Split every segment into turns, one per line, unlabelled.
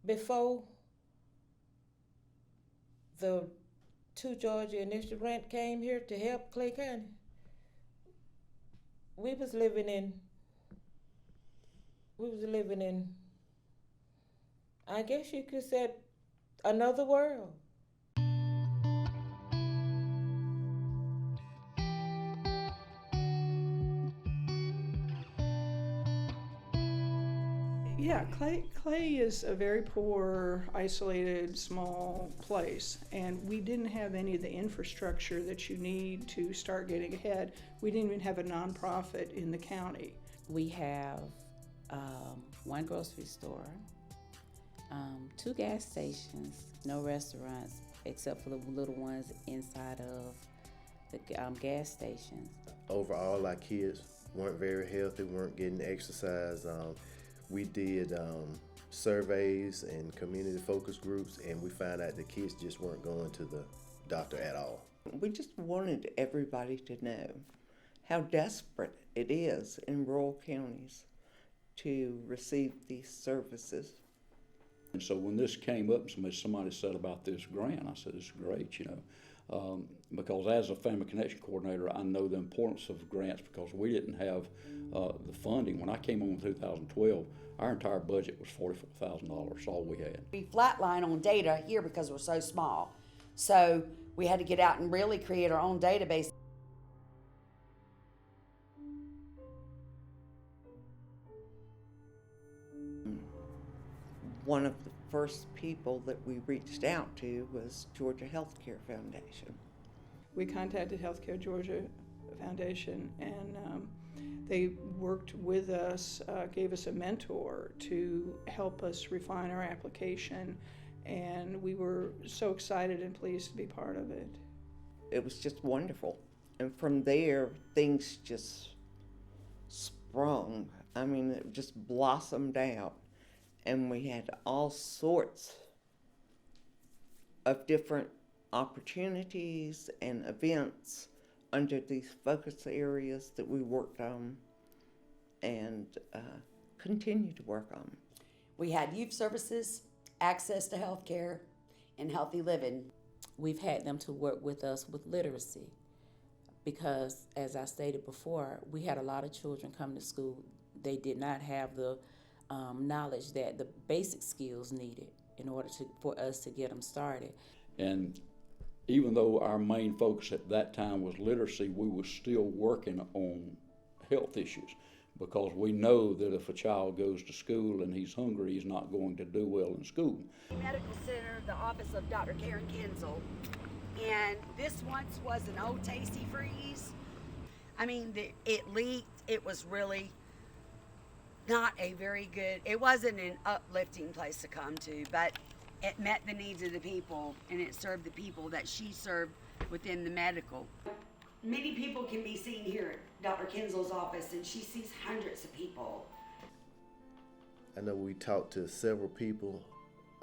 before the two Georgia Initiative Grant came here to help Clay County, we was living in, I guess you could say, another world.
Yeah, Clay is a very poor, isolated, small place, and we didn't have any of the infrastructure that you need to start getting ahead. We didn't even have a nonprofit in the county.
We have one grocery store, 2 gas stations, no restaurants except for the little ones inside of the gas stations.
Overall, our kids weren't very healthy, weren't getting exercise. We did surveys and community focus groups, and we found out the kids just weren't going to the doctor at all.
We just wanted everybody to know how desperate it is in rural counties to receive these services.
And so when this came up, somebody said about this grant, I said, it's great, because as a family connection coordinator, I know the importance of grants because we didn't have the funding. When I came on in 2012, our entire budget was $44,000, all we had.
We flatline on data here because we're so small. So we had to get out and really create our own database.
One of the first people that we reached out to was Georgia Healthcare Foundation.
We contacted Healthcare Georgia Foundation, and they worked with us, gave us a mentor to help us refine our application, and we were so excited and pleased to be part of it.
It was just wonderful. And from there, things just sprung. I mean, it just blossomed out. And we had all sorts of different opportunities and events under these focus areas that we worked on and continue to work on.
We had youth services, access to health care, and healthy living.
We've had them to work with us with literacy because, as I stated before, we had a lot of children come to school. They did not have the knowledge that the basic skills needed in order for us to get them started.
And even though our main focus at that time was literacy, we were still working on health issues because we know that if a child goes to school and he's hungry, he's not going to do well in school.
Medical Center, the office of Dr. Karen Kinzel, and this once was an old Tasty Freeze. I mean, it leaked. It was really not a very good, it wasn't an uplifting place to come to, but it met the needs of the people and it served the people that she served within the medical. Many people can be seen here at Dr. Kinzel's office, and she sees hundreds of people.
I know we talked to several people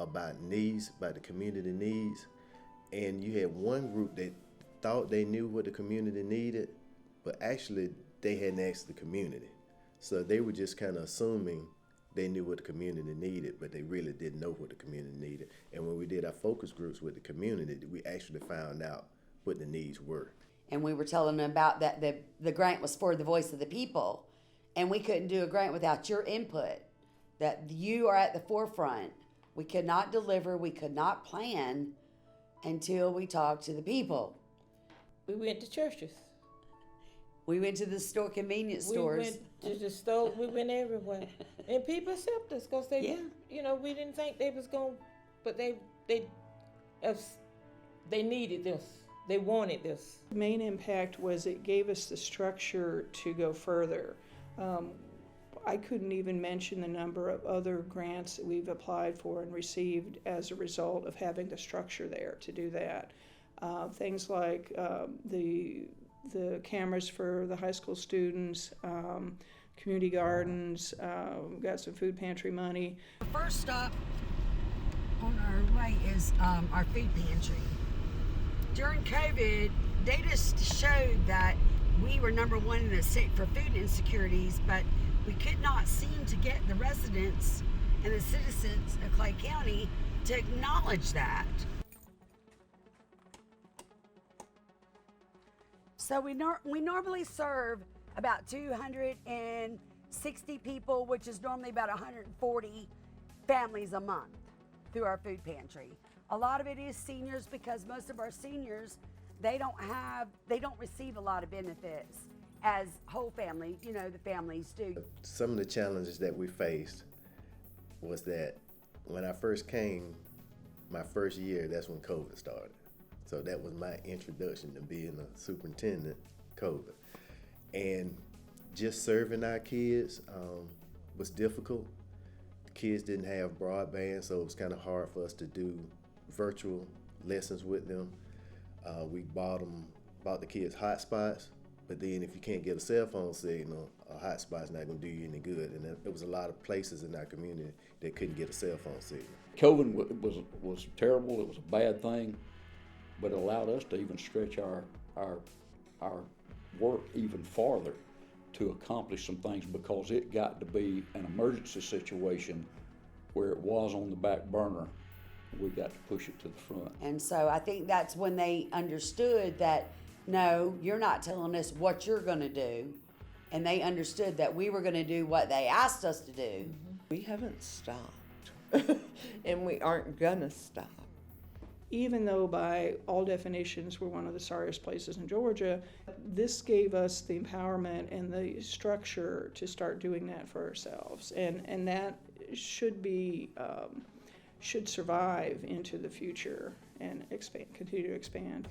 about needs, about the community needs, and you had one group that thought they knew what the community needed, but actually they hadn't asked the community. So they were just kind of assuming they knew what the community needed, but they really didn't know what the community needed. And when we did our focus groups with the community, we actually found out what the needs were.
And we were telling them about that the grant was for the voice of the people. And we couldn't do a grant without your input, that you are at the forefront. We could not deliver, we could not plan until we talked to the people.
We went to churches.
We went to the convenience stores.
We went to the store. We went everywhere, and people accepted us because they, we didn't think they was going, but they needed this. They wanted this.
The main impact was it gave us the structure to go further. I couldn't even mention the number of other grants that we've applied for and received as a result of having the structure there to do that. Things like the cameras for the high school students, community gardens, we've got some food pantry money.
The first stop on our way is our food pantry. During COVID, data showed that we were number one in the state for food insecurities, but we could not seem to get the residents and the citizens of Clay County to acknowledge that. So we normally serve about 260 people, which is normally about 140 families a month through our food pantry. A lot of it is seniors because most of our seniors, they don't receive a lot of benefits as whole family, the families do.
Some of the challenges that we faced was that when I first came, my first year, that's when COVID started. So that was my introduction to being a superintendent, COVID. And just serving our kids was difficult. The kids didn't have broadband, so it was kind of hard for us to do virtual lessons with them. We bought the kids hotspots, but then if you can't get a cell phone signal, a hotspot's not gonna do you any good. And there was a lot of places in our community that couldn't get a cell phone signal.
COVID was terrible. It was a bad thing, but it allowed us to even stretch our work even farther to accomplish some things, because it got to be an emergency situation where it was on the back burner. We got to push it to the front.
And so I think that's when they understood that, no, you're not telling us what you're going to do. And they understood that we were going to do what they asked us to do.
We haven't stopped, and we aren't gonna stop.
Even though by all definitions we're one of the sorriest places in Georgia, this gave us the empowerment and the structure to start doing that for ourselves. And that should survive into the future and continue to expand.